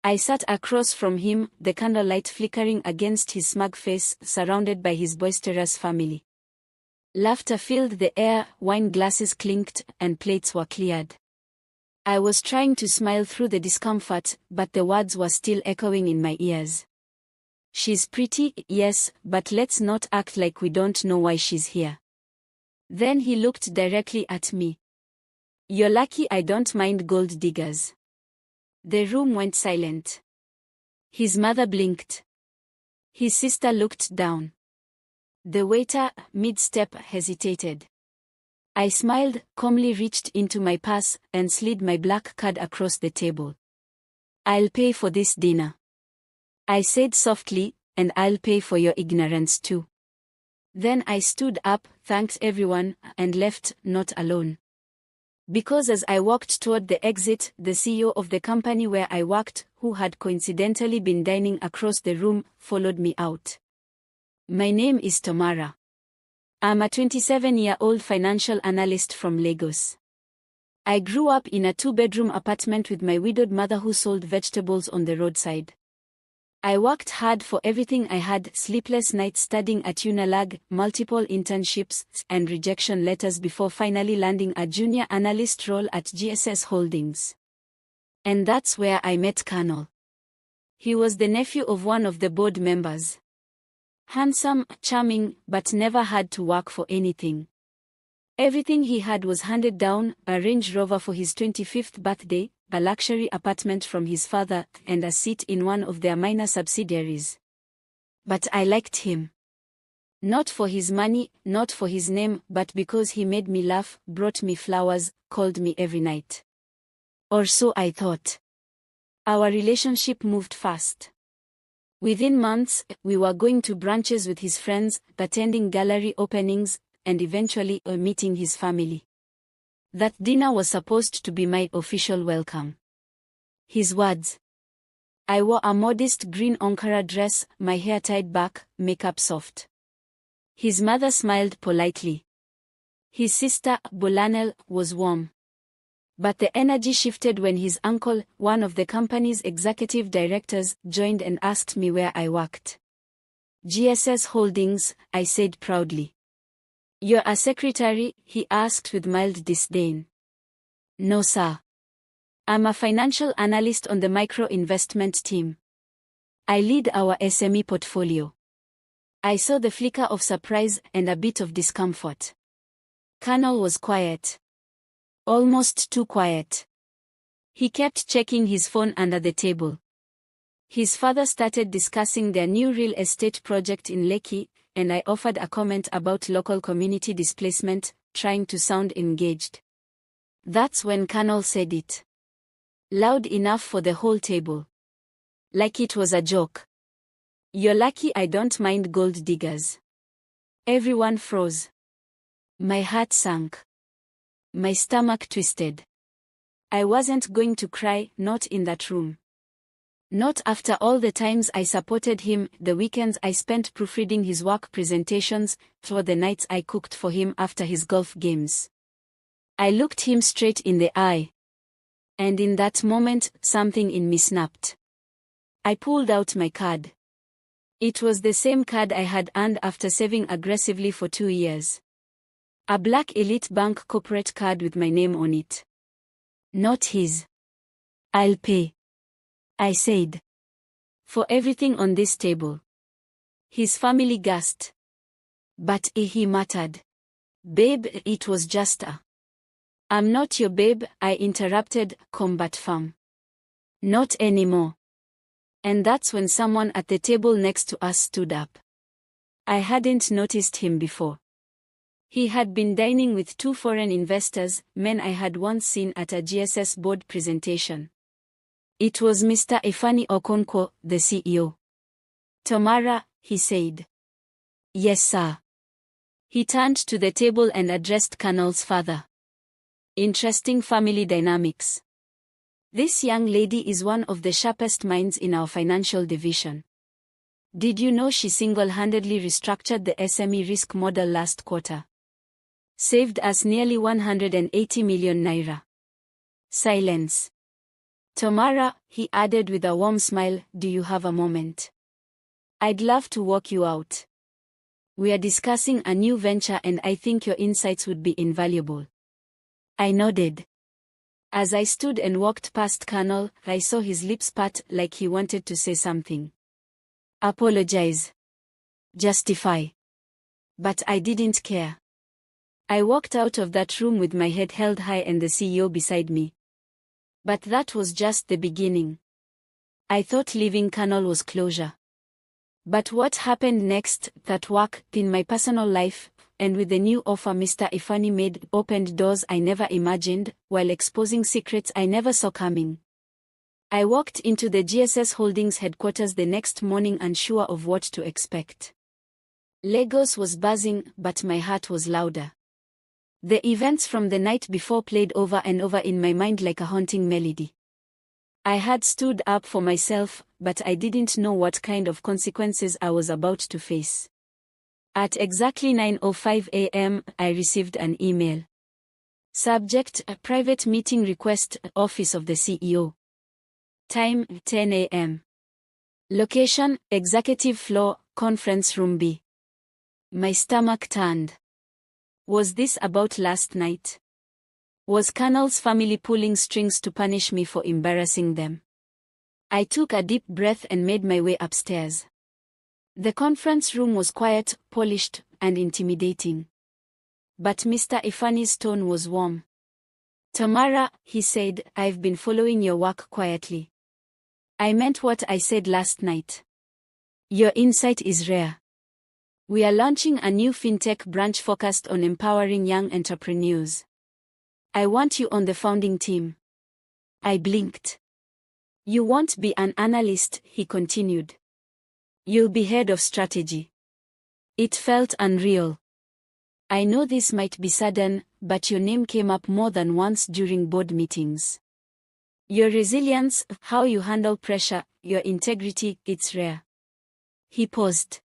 I sat across from him, the candlelight flickering against his smug face, surrounded by his boisterous family. Laughter filled the air, wine glasses clinked, and plates were cleared. I was trying to smile through the discomfort, but the words were still echoing in my ears. She's pretty, yes, but let's not act like we don't know why she's here. Then he looked directly at me. You're lucky I don't mind gold diggers. The room went silent. His mother blinked. His sister looked down. The waiter, mid-step, hesitated. I smiled, calmly reached into my purse, and slid my black card across the table. I'll pay for this dinner. I said softly, and I'll pay for your ignorance too. Then I stood up, thanked everyone, and left, not alone. Because as I walked toward the exit, the CEO of the company where I worked, who had coincidentally been dining across the room, followed me out. My name is Tamara. I'm a 27-year-old financial analyst from Lagos. I grew up in a 2-bedroom apartment with my widowed mother who sold vegetables on the roadside. I worked hard for everything I had, sleepless nights studying at Unilag, multiple internships, and rejection letters before finally landing a junior analyst role at GSS Holdings. And that's where I met Colonel. He was the nephew of one of the board members. Handsome, charming, but never had to work for anything. Everything he had was handed down, a Range Rover for his 25th birthday, a luxury apartment from his father, and a seat in one of their minor subsidiaries. But I liked him. Not for his money, not for his name, but because he made me laugh, brought me flowers, called me every night. Or so I thought. Our relationship moved fast. Within months, we were going to brunches with his friends, attending gallery openings, and eventually meeting his family. That dinner was supposed to be my official welcome. His words. I wore a modest green Ankara dress, my hair tied back, makeup soft. His mother smiled politely. His sister, Bolanel, was warm. But the energy shifted when his uncle, one of the company's executive directors, joined and asked me where I worked. GSS Holdings, I said proudly. You're a secretary? He asked with mild disdain. No, sir. I'm a financial analyst on the micro-investment team. I lead our SME portfolio. I saw the flicker of surprise and a bit of discomfort. Colonel was quiet. Almost too quiet. He kept checking his phone under the table. His father started discussing their new real estate project in Lekki, and I offered a comment about local community displacement, trying to sound engaged. That's when Colonel said it. Loud enough for the whole table. Like it was a joke. You're lucky I don't mind gold diggers. Everyone froze. My heart sank. My stomach twisted. I wasn't going to cry, not in that room. Not after all the times I supported him, the weekends I spent proofreading his work presentations, or the nights I cooked for him after his golf games. I looked him straight in the eye. And in that moment, something in me snapped. I pulled out my card. It was the same card I had earned after saving aggressively for 2 years. A black Elite Bank corporate card with my name on it. Not his. I'll pay, I said. For everything on this table. His family gasped. But he muttered. Babe, it was just a... I'm not your babe, I interrupted, combat firm. Not anymore. And that's when someone at the table next to us stood up. I hadn't noticed him before. He had been dining with 2 foreign investors, men I had once seen at a GSS board presentation. It was Mr. Ifani Okonkwo, the CEO. Tamara, he said. Yes, sir. He turned to the table and addressed Colonel's father. Interesting family dynamics. This young lady is one of the sharpest minds in our financial division. Did you know she single-handedly restructured the SME risk model last quarter? Saved us nearly 180 million naira. Silence. Tamara, he added with a warm smile, do you have a moment? I'd love to walk you out. We are discussing a new venture and I think your insights would be invaluable. I nodded. As I stood and walked past Colonel, I saw his lips part like he wanted to say something. Apologize. Justify. But I didn't care. I walked out of that room with my head held high and the CEO beside me. But that was just the beginning. I thought leaving Colonel was closure. But what happened next, that work, in my personal life, and with the new offer Mr. Ifani made, opened doors I never imagined, while exposing secrets I never saw coming. I walked into the GSS Holdings headquarters the next morning unsure of what to expect. Lagos was buzzing, but my heart was louder. The events from the night before played over and over in my mind like a haunting melody. I had stood up for myself, but I didn't know what kind of consequences I was about to face. At exactly 9:05 a.m., I received an email. Subject: a private meeting request, Office of the CEO. Time: 10 a.m. Location: Executive Floor, Conference Room B. My stomach turned. Was this about last night? Was Colonel's family pulling strings to punish me for embarrassing them? I took a deep breath and made my way upstairs. The conference room was quiet, polished, and intimidating. But Mr. Ifani's tone was warm. Tamara, he said, I've been following your work quietly. I meant what I said last night. Your insight is rare. We are launching a new fintech branch focused on empowering young entrepreneurs. I want you on the founding team. I blinked. You won't be an analyst, he continued. You'll be head of strategy. It felt unreal. I know this might be sudden, but your name came up more than once during board meetings. Your resilience, how you handle pressure, your integrity, it's rare. He paused.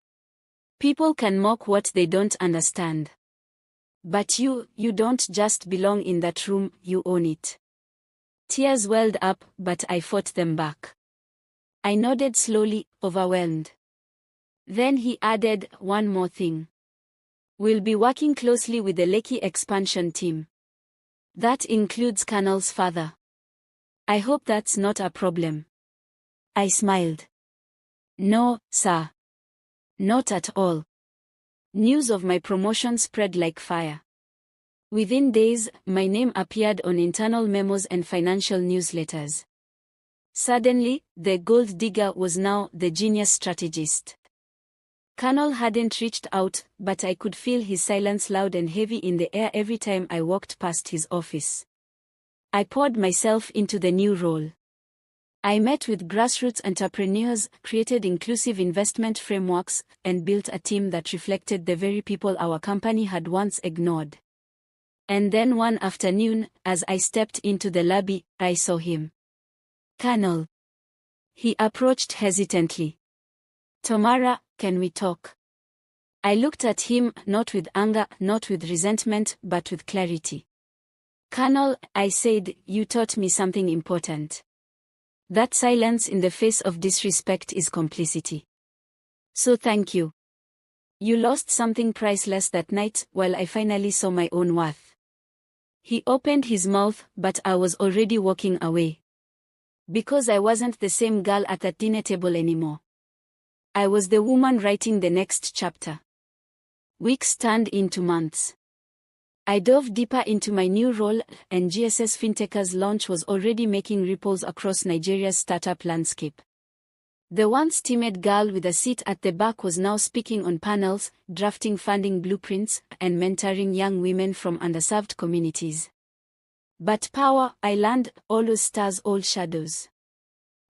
People can mock what they don't understand. But you don't just belong in that room, you own it. Tears welled up, but I fought them back. I nodded slowly, overwhelmed. Then he added, one more thing. We'll be working closely with the Lekki expansion team. That includes Colonel's father. I hope that's not a problem. I smiled. No, sir. Not at all. News of my promotion spread like fire. Within days, my name appeared on internal memos and financial newsletters. Suddenly, the gold digger was now the genius strategist. Colonel hadn't reached out, but I could feel his silence loud and heavy in the air every time I walked past his office. I poured myself into the new role. I met with grassroots entrepreneurs, created inclusive investment frameworks, and built a team that reflected the very people our company had once ignored. And then one afternoon, as I stepped into the lobby, I saw him. Colonel. He approached hesitantly. Tamara, can we talk? I looked at him, not with anger, not with resentment, but with clarity. Colonel, I said, you taught me something important. That silence in the face of disrespect is complicity. So thank you. You lost something priceless that night, while I finally saw my own worth. He opened his mouth, but I was already walking away. Because I wasn't the same girl at that dinner table anymore. I was the woman writing the next chapter. Weeks turned into months. I dove deeper into my new role, and GSS Fintech's launch was already making ripples across Nigeria's startup landscape. The once timid girl with a seat at the back was now speaking on panels, drafting funding blueprints, and mentoring young women from underserved communities. But power, I learned, always stars all shadows.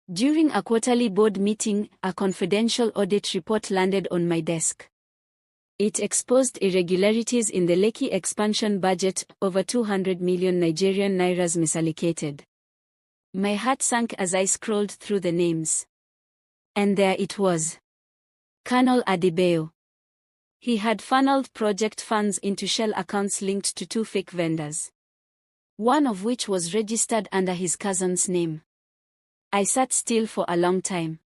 During a quarterly board meeting, a confidential audit report landed on my desk. It exposed irregularities in the Lekki expansion budget, over 200 million Nigerian nairas misallocated. My heart sank as I scrolled through the names. And there it was. Colonel Adebayo. He had funneled project funds into shell accounts linked to 2 fake vendors. One of which was registered under his cousin's name. I sat still for a long time.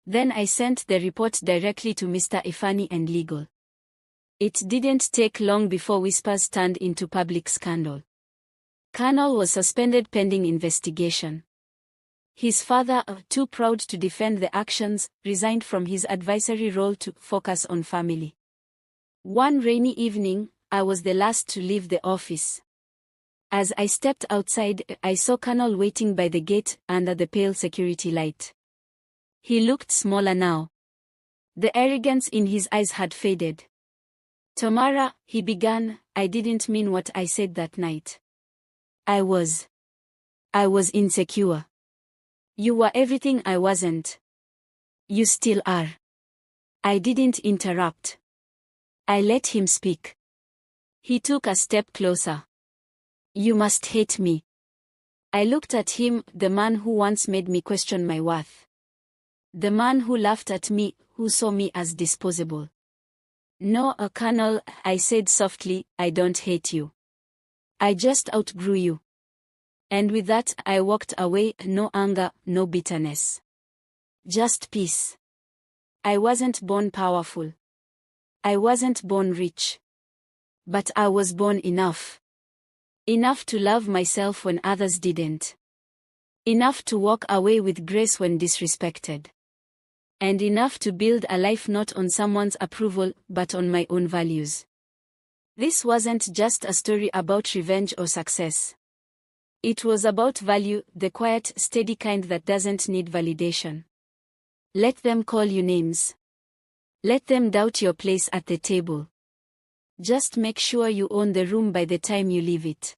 Then I sent the report directly to Mr. Ifani and legal. It didn't take long before whispers turned into public scandal. Colonel was suspended pending investigation. His father, too proud to defend the actions, resigned from his advisory role to focus on family. One rainy evening, I was the last to leave the office. As I stepped outside, I saw Colonel waiting by the gate under the pale security light. He looked smaller now. The arrogance in his eyes had faded. "Tamara," he began, "I didn't mean what I said that night. I was insecure. You were everything I wasn't. You still are." I didn't interrupt. I let him speak. He took a step closer. "You must hate me." I looked at him, the man who once made me question my worth. The man who laughed at me, who saw me as disposable. "No, Colonel," I said softly, "I don't hate you. I just outgrew you." And with that, I walked away, no anger, no bitterness. Just peace. I wasn't born powerful. I wasn't born rich. But I was born enough. Enough to love myself when others didn't. Enough to walk away with grace when disrespected. And enough to build a life not on someone's approval, but on my own values. This wasn't just a story about revenge or success. It was about value, the quiet, steady kind that doesn't need validation. Let them call you names. Let them doubt your place at the table. Just make sure you own the room by the time you leave it.